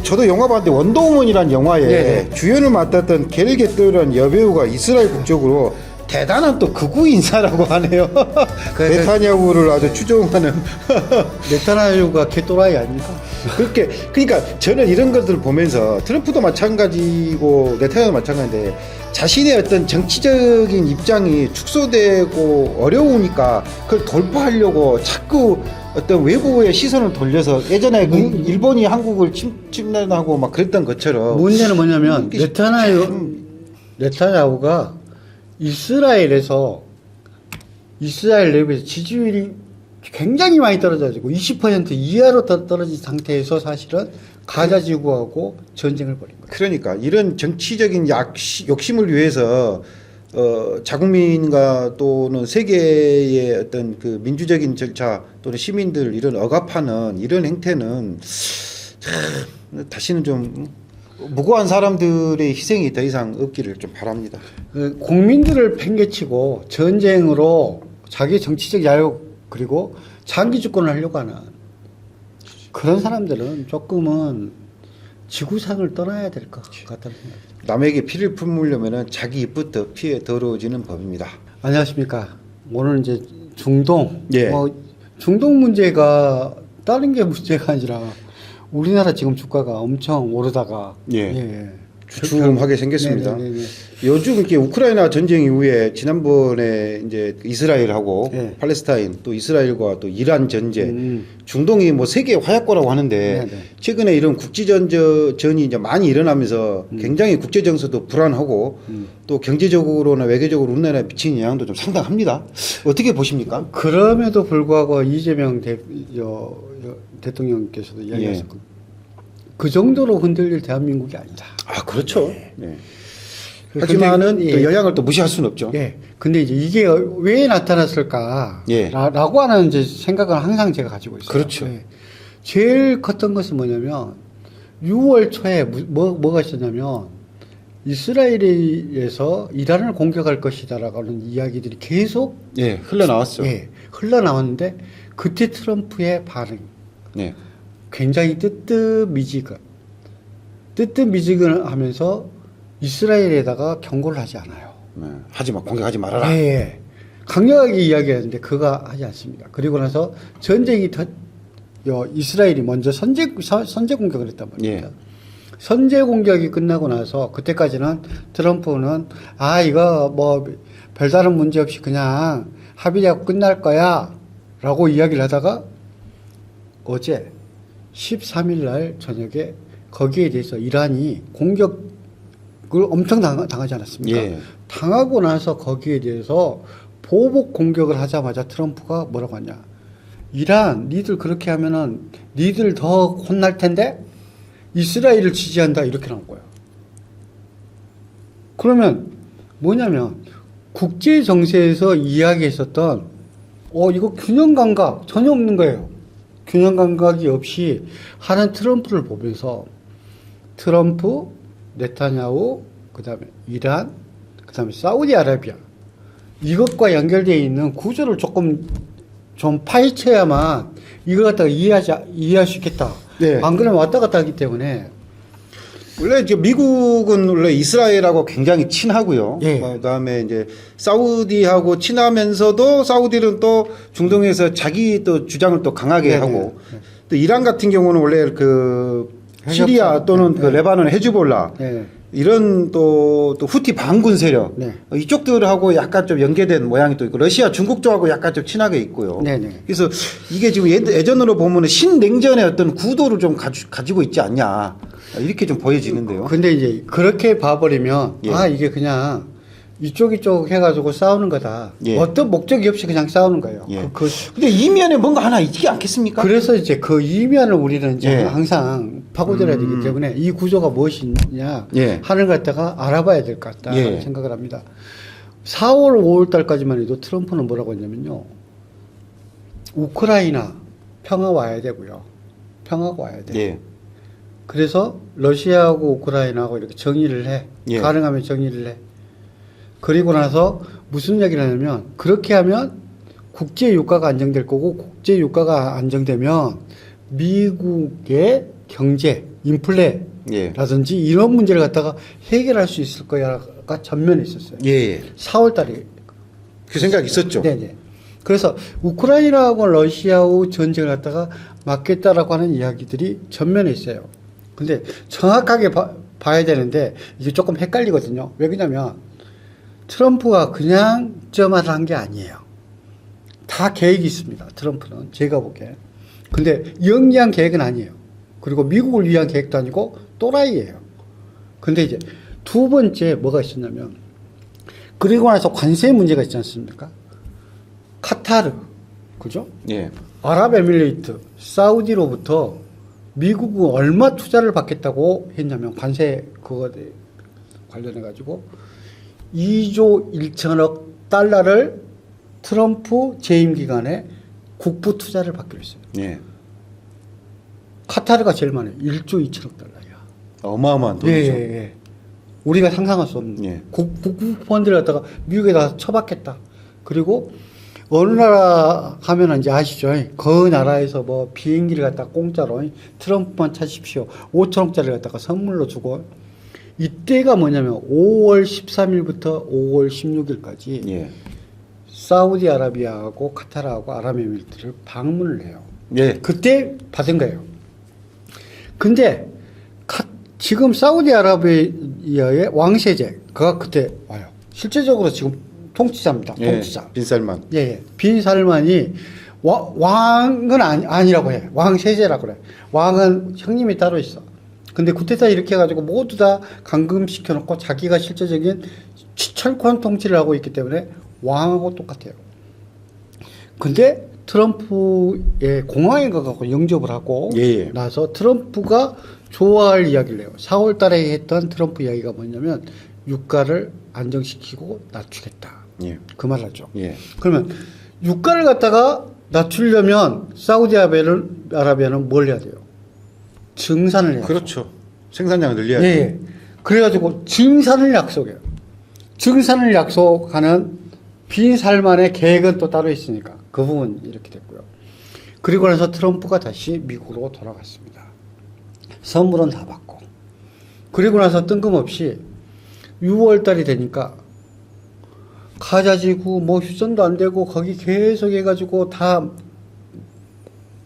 저도 영화 봤는데 원더우먼이라는 영화에 네네. 주연을 맡았던 겔 게더라는 여배우가 이스라엘 국적으로 대단한 또 극우 인사라고 하네요. 네타냐후를 아주 추종하는. 네타냐후가 개또라이 아닙니까? 그렇게 그러니까 저는 이런 것들을 보면서 트럼프도 마찬가지고 네타냐후도 마찬가지인데 자신의 어떤 정치적인 입장이 축소되고 어려우니까 그걸 돌파하려고 자꾸 어떤 외부의 시선을 돌려서 예전에 그 일본이 한국을 침략하고 막 그랬던 것처럼 문제는 뭐냐면 네타냐후가 이스라엘 내부에서 지지율이 굉장히 많이 떨어져가지고 20% 이하로 떨어진 상태에서 사실은 가자 지구하고 전쟁을 벌인 거예요. 그러니까 이런 정치적인 욕심을 위해서 자국민과 또는 세계의 어떤 그 민주적인 절차 또는 시민들 이런 억압하는 이런 행태는 참 다시는 좀 무고한 사람들의 희생이 더 이상 없기를 좀 바랍니다. 국민들을 팽개치고 전쟁으로 자기 정치적 야욕 그리고 장기 집권을 하려고 하는 그런 사람들은 조금은 지구상을 떠나야 될 것 같다는 생각입니다. 남에게 피를 품으려면 자기 입부터 피에 더러워지는 법입니다. 안녕하십니까. 오늘 이제 중동. 예. 중동 문제가 다른 게 문제가 아니라 우리나라 지금 주가가 엄청 오르다가 주춤하게 생겼습니다. 네네네네. 요즘 이렇게 우크라이나 전쟁 이후에 지난번에 이제 이스라엘하고 팔레스타인 또 이스라엘과 또 이란 전쟁 중동이 뭐 세계 화약고라고 하는데 최근에 이런 국지전이 이제 많이 일어나면서 굉장히 국제 정서도 불안하고 또 경제적으로나 외교적으로 우리나라에 미치는 영향도 좀 상당합니다. 어떻게 보십니까? 그럼에도 불구하고 이재명 대통령께서도 이야기하셨고 그 정도로 흔들릴 대한민국이 아니다. 아, 그렇죠. 네. 하지만은 또 영향을 또 무시할 수는 없죠. 예. 근데 이제 이게 왜 나타났을까? 라고 하는 이제 생각을 항상 제가 가지고 있어요. 그렇죠. 제일 컸던 것은 뭐냐면 6월 초에 뭐가 있었냐면 이스라엘에서 이란을 공격할 것이다라고 하는 이야기들이 계속 흘러나왔죠. 흘러나왔는데 그때 트럼프의 반응. 굉장히 뜨뜻미지근 하면서 이스라엘에다가 경고를 하지 않아요. 하지 마, 공격하지 말아라. 강력하게 이야기하는데 그가 하지 않습니다. 그리고 나서 전쟁이 이스라엘이 먼저 선제 공격을 했단 말입니다. 선제 공격이 끝나고 나서 그때까지는 트럼프는 이거 뭐 별다른 문제 없이 그냥 합의하고 끝날 거야 라고 이야기를 하다가 어제 13일 날 저녁에 거기에 대해서 이란이 공격을 엄청 당하지 않았습니까? 당하고 나서 거기에 대해서 보복 공격을 하자마자 트럼프가 뭐라고 하냐. 이란, 니들 그렇게 하면은 니들 더 혼날 텐데 이스라엘을 지지한다. 이렇게 나온 거예요. 그러면 뭐냐면 국제 정세에서 이야기했었던 이거 균형 감각 전혀 없는 거예요. 균형 감각이 없이 하는 트럼프를 보면서 트럼프, 네타냐후, 그 다음에 이란, 그 다음에 사우디아라비아 이것과 연결되어 있는 구조를 조금 좀 파헤쳐야만 이걸 갖다가 이해할 수 있겠다. 안 그러면 왔다 갔다 하기 때문에 원래 이제 미국은 원래 이스라엘하고 굉장히 친하고요. 그다음에 이제 사우디하고 친하면서도 사우디는 또 중동에서 자기 또 주장을 또 강하게 하고 또 이란 같은 경우는 원래 그 시리아 또는 그 레바논 헤즈볼라 이런 또 후티 반군 세력 이쪽들하고 약간 좀 연계된 모양이 또 있고 러시아 중국 쪽하고 약간 좀 친하게 있고요. 그래서 이게 지금 예전으로 보면은 신냉전의 어떤 구도를 좀 가지고 있지 않냐 이렇게 좀 보여지는데요. 근데 이제 그렇게 봐버리면 이게 그냥 이쪽 해가지고 싸우는 거다. 어떤 목적이 없이 그냥 싸우는 거예요. 근데 이면에 뭔가 하나 있지 않겠습니까? 그래서 이제 그 이면을 우리는 이제 항상 파고들어야 되기 때문에 이 구조가 무엇이냐 하는 걸 갖다가 알아봐야 될 것 같다는 생각을 합니다. 4월, 5월 달까지만 해도 트럼프는 뭐라고 했냐면요. 우크라이나 평화 와야 되고요. 평화가 와야 돼. 그래서 러시아하고 우크라이나하고 이렇게 정의를 해. 가능하면 정의를 해. 그리고 나서 무슨 얘기를 하냐면 그렇게 하면 국제 유가가 안정될 거고 국제 유가가 안정되면 미국의 경제 인플레라든지 이런 문제를 갖다가 해결할 수 있을 거야가 전면에 있었어요. 예. 4월 달에. 그 생각 있었죠. 네네. 그래서 우크라이나하고 러시아의 전쟁을 갖다가 막겠다라고 하는 이야기들이 전면에 있어요. 근데 정확하게 봐야 되는데 이게 조금 헷갈리거든요. 왜 그러냐면 트럼프가 그냥 저 말을 한 게 아니에요. 다 계획이 있습니다. 트럼프는 제가 보기에. 근데 영리한 계획은 아니에요. 그리고 미국을 위한 계획도 아니고 또라이예요. 근데 이제 두 번째 뭐가 있었냐면 그리고 나서 관세 문제가 있지 않습니까? 카타르, 그죠? 예. 아랍에미레이트, 사우디로부터 미국은 얼마 투자를 받겠다고 했냐면 관세 그거에 관련해 가지고 2조 1천억 달러를 트럼프 재임 기간에 국부 투자를 받기로 했어요. 예. 카타르가 제일 많아요. 1조 2천억 달러야. 어마어마한 돈이죠. 예. 우리가 상상할 수 없는 예. 국부 펀드를 갖다가 미국에다 쳐박겠다. 그리고 어느 나라 하면 이제 아시죠? 그 나라에서 뭐 비행기를 갖다가 공짜로 트럼프만 타십시오. 5천억짜리를 갖다가 선물로 주고 이때가 뭐냐면 5월 13일부터 5월 16일까지 예. 사우디아라비아하고 카타르하고 아랍에미리트를 방문을 해요. 예. 그때 받은 거예요. 근데 지금 사우디아라비아의 왕세제가 그때 와요. 실제적으로 지금 통치자입니다. 통치자. 예. 빈살만. 예. 빈살만이 왕은 아니라고 해. 왕세제라고 그래. 왕은 형님이 따로 있어. 근데 쿠데타 이렇게 해가지고 모두 다 감금시켜놓고 자기가 실제적인 철권 통치를 하고 있기 때문에 왕하고 똑같아요. 근데 트럼프의 공항에 가서 영접을 하고 예. 나서 트럼프가 좋아할 이야기를 해요. 4월 달에 했던 트럼프 이야기가 뭐냐면 유가를 안정시키고 낮추겠다. 예. 그 말 하죠. 예. 그러면 유가를 갖다가 낮추려면 사우디아라비아는 뭘 해야 돼요? 증산을 해야 그렇죠. 생산량을 늘려야죠. 예. 그래가지고 증산을 약속해요. 증산을 약속하는 빈살만의 계획은 또 따로 있으니까 그 부분 이렇게 됐고요. 그리고 나서 트럼프가 다시 미국으로 돌아갔습니다. 선물은 다 받고. 그리고 나서 뜬금없이 6월 달이 되니까 가자지구 뭐 휴전도 안 되고 거기 계속 해가지고 다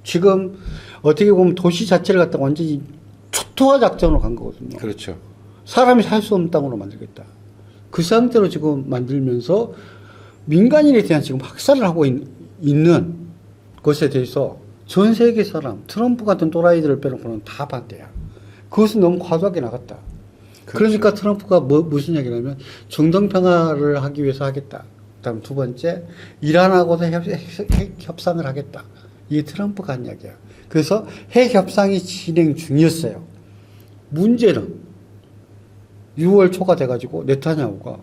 지금 어떻게 보면 도시 자체를 갖다가 완전히 초토화 작전으로 간 거거든요. 그렇죠. 사람이 살 수 없는 땅으로 만들겠다. 그 상태로 지금 만들면서 민간인에 대한 지금 학살을 하고 있는 것에 대해서 전 세계 사람, 트럼프 같은 또라이들을 빼놓고는 다 반대야. 그것은 너무 과도하게 나갔다. 그렇죠. 그러니까 트럼프가 무슨 얘기냐면 중동평화를 하기 위해서 하겠다. 그다음 두 번째 이란하고도 핵 협상을 하겠다. 이게 트럼프가 한 이야기야. 그래서 핵 협상이 진행 중이었어요. 문제는 6월 초가 돼가지고 네타냐후가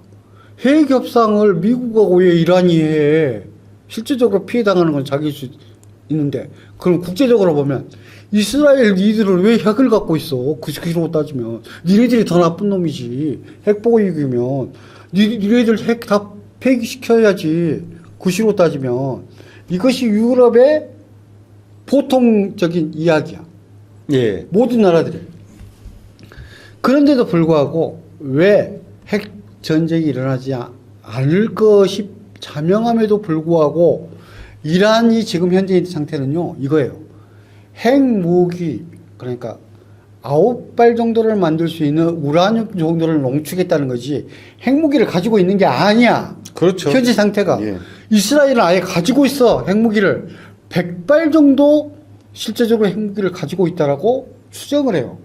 핵 협상을 미국하고 왜 이란이 해? 실질적으로 피해 당하는 건 자기일 수 있는데 그럼 국제적으로 보면 이스라엘 니들은 왜 핵을 갖고 있어? 그로 따지면 니네들이 더 나쁜 놈이지. 핵 보유국이면 니네들 핵 다 폐기시켜야지. 그시로 따지면 이것이 유럽의 보통적인 이야기야. 예. 모든 나라들이. 그런데도 불구하고 왜 핵 전쟁이 일어나지 않을 것이 자명함에도 불구하고 이란이 지금 현재 있는 상태는요, 이거예요. 핵무기, 그러니까 9발 정도를 만들 수 있는 우라늄 정도를 농축했다는 거지, 핵무기를 가지고 있는 게 아니야. 그렇죠. 현재 상태가. 예. 이스라엘은 아예 가지고 있어, 핵무기를. 100발 정도 실제적으로 핵무기를 가지고 있다라고 추정을 해요.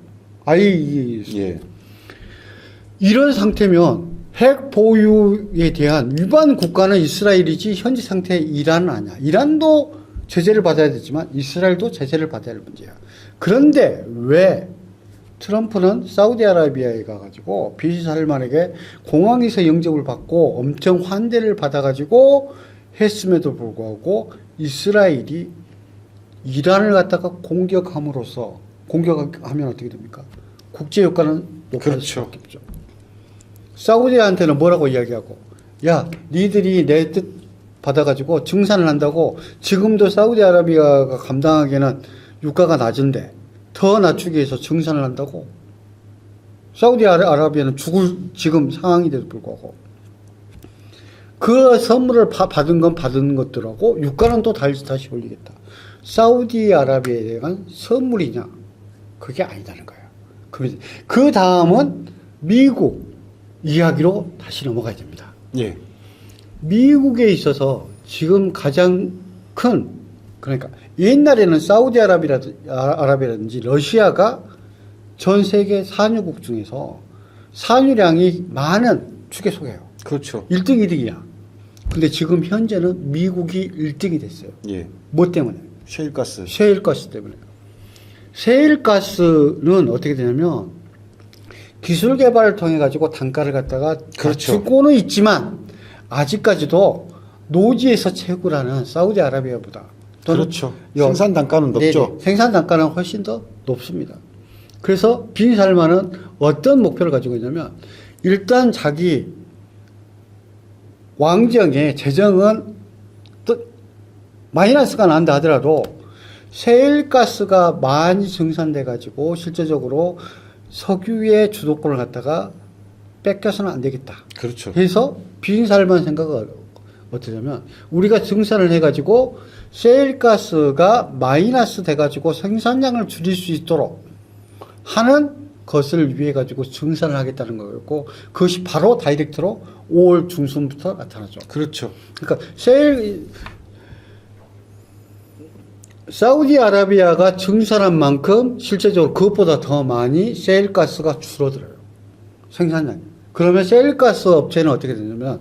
예. 이런 상태면 핵 보유에 대한 위반 국가는 이스라엘이지 현재 상태의 이란은 아니야. 이란도 제재를 받아야 되지만 이스라엘도 제재를 받아야 할 문제야. 그런데 왜 트럼프는 사우디아라비아에 가가지고 빈살만에게 공항에서 영접을 받고 엄청 환대를 받아가지고 했음에도 불구하고 이스라엘이 이란을 갖다가 공격함으로써 공격하면 어떻게 됩니까? 국제 효과는 높아질 수밖에 없죠. 사우디한테는 뭐라고 이야기하고, 야, 니들이 내 뜻 받아가지고 증산을 한다고 지금도 사우디아라비아가 감당하기에는 유가가 낮은데 더 낮추기 위해서 증산을 한다고. 사우디아라비아는 죽을 지금 상황인데도 불구하고 그 선물을 받은 건 받은 것들하고 유가는 또 다시 올리겠다. 사우디아라비아에 대한 선물이냐? 그게 아니다는 거예요. 그 다음은 미국 이야기로 다시 넘어가야 됩니다. 예. 미국에 있어서 지금 가장 큰, 그러니까 옛날에는 사우디아라비아라든지 러시아가 전 세계 산유국 중에서 산유량이 많은 축에 속해요. 그렇죠. 1등, 2등이야. 근데 지금 현재는 미국이 1등이 됐어요. 예. 뭐 때문에? 셰일가스. 셰일가스 때문에. 셰일가스는 어떻게 되냐면 기술 개발을 통해 가지고 단가를 갖다가 그렇죠. 갖추고는 있지만 아직까지도 노지에서 채굴하는 사우디아라비아보다 그렇죠. 생산 단가는 높죠. 생산 단가는 훨씬 더 높습니다. 그래서 빈살만은 어떤 목표를 가지고 있냐면 일단 자기 왕정의 재정은 또 마이너스가 난다 하더라도 셰일가스가 많이 증산돼 가지고 실제적으로 석유의 주도권을 갖다가 뺏겨서는 안 되겠다. 그렇죠. 그래서 빈살만 생각을 어떠냐면 우리가 증산을 해가지고 셰일가스가 마이너스 돼가지고 생산량을 줄일 수 있도록 하는 것을 위해 가지고 증산을 하겠다는 거였고 그것이 바로 다이렉트로 5월 중순부터 나타나죠. 그렇죠. 그러니까 사우디아라비아가 증산한 만큼 실제적으로 그것보다 더 많이 셰일가스가 줄어들어요. 생산량이. 그러면 셰일가스 업체는 어떻게 되냐면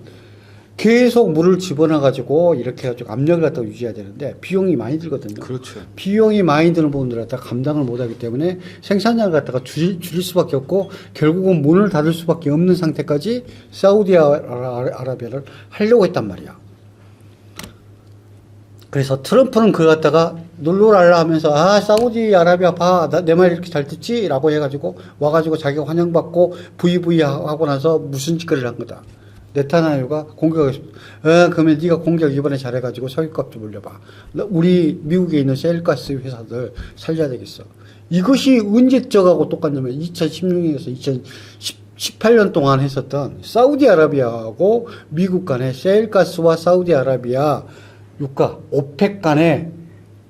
계속 물을 집어넣어가지고 이렇게 해가지고 압력을 갖다가 유지해야 되는데 비용이 많이 들거든요. 그렇죠. 비용이 많이 드는 부분들을 갖다가 감당을 못하기 때문에 생산량을 갖다가 줄일 수밖에 없고 결국은 문을 닫을 수밖에 없는 상태까지 사우디아라비아를 하려고 했단 말이야. 그래서 트럼프는 그걸 갖다가 놀러랄라 하면서 사우디아라비아 봐, 내 말 이렇게 잘 듣지? 라고 해가지고 와가지고 자기가 환영받고 VV 하고 나서 무슨 짓거리를 한 거다. 네타냐후가 공격하고 싶어. 그러면 네가 공격 이번에 잘해가지고 석유값 좀 올려봐. 우리 미국에 있는 셰일가스 회사들 살려야 되겠어. 이것이 언제적하고 똑같냐면 2016년에서 2018년 동안 했었던 사우디아라비아하고 미국 간의 셰일가스와 사우디아라비아 유가 오펙 간의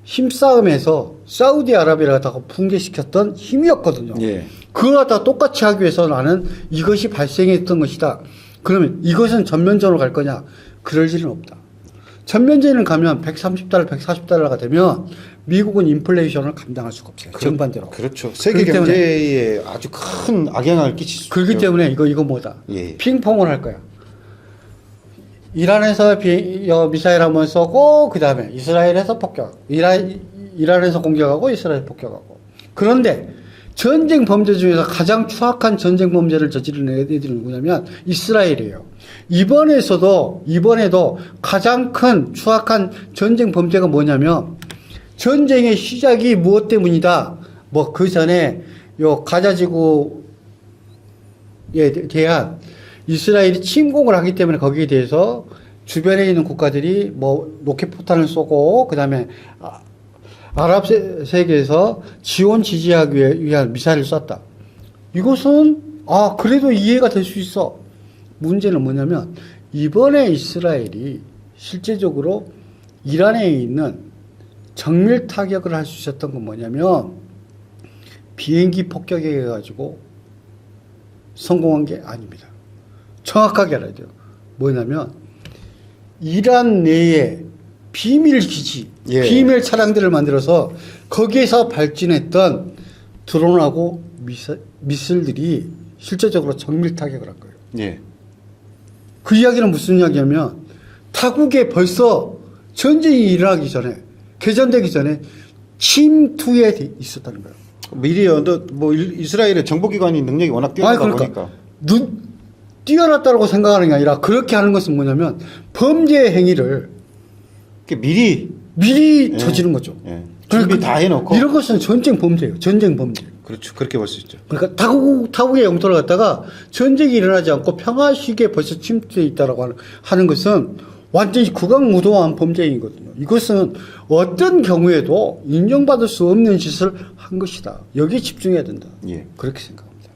힘싸움에서 사우디아라비아가 다 붕괴시켰던 힘이었거든요. 예. 그거와 다 똑같이 하기 위해서 나는 이것이 발생했던 것이다. 그러면 이것은 전면전으로 갈 거냐? 그럴 일은 없다. 전면전을 가면 130달러, 140달러가 되면 미국은 인플레이션을 감당할 수가 없어요. 정반대로. 그렇죠. 세계 경제에 아주 큰 악영향을 끼칠 수 있죠. 그렇기 때문에 이거 뭐다? 예. 핑퐁을 할 거야. 이란에서 미사일 한번 쏘고 그 다음에 이스라엘에서 폭격. 이란에서 공격하고 이스라엘 폭격하고. 그런데 전쟁 범죄 중에서 가장 추악한 전쟁 범죄를 저지른 애들이 누구냐면 이스라엘이에요. 이번에도 가장 큰 추악한 전쟁 범죄가 뭐냐면 전쟁의 시작이 무엇 때문이다. 뭐 그 전에 요 가자지구에 대한 이스라엘이 침공을 하기 때문에 거기에 대해서 주변에 있는 국가들이 뭐 로켓포탄을 쏘고 그다음에 아랍 세계에서 지원 지지하기 위한 미사일을 쐈다. 이것은 그래도 이해가 될 수 있어. 문제는 뭐냐면 이번에 이스라엘이 실제적으로 이란에 있는 정밀 타격을 할 수 있었던 건 뭐냐면 비행기 폭격해 가지고 성공한 게 아닙니다. 정확하게 알아야 돼요. 뭐냐면 이란 내에 비밀 기지, 비밀 차량들을 만들어서 거기에서 발진했던 드론하고 미술들이 실제적으로 정밀 타격을 한 거예요. 예. 그 이야기는 무슨 이야기냐면 타국에 벌써 전쟁이 일어나기 전에, 개전되기 전에 침투에 있었다는 거예요. 미리요. 뭐 이스라엘의 정보기관이 능력이 워낙 뛰어나다 보니까. 뛰어났다고 생각하는 게 아니라 그렇게 하는 것은 뭐냐면 범죄 행위를 미리 저지른 거죠. 예. 준비 다 해놓고. 이런 것은 전쟁 범죄예요. 전쟁 범죄. 그렇죠. 그렇게 볼 수 있죠. 그러니까 타국의 영토를 갖다가 전쟁이 일어나지 않고 평화시기에 벌써 침투해 있다라고 하는 것은 완전히 극악무도한 범죄이거든요. 이것은 어떤 경우에도 인정받을 수 없는 짓을 한 것이다. 여기에 집중해야 된다. 예. 그렇게 생각합니다.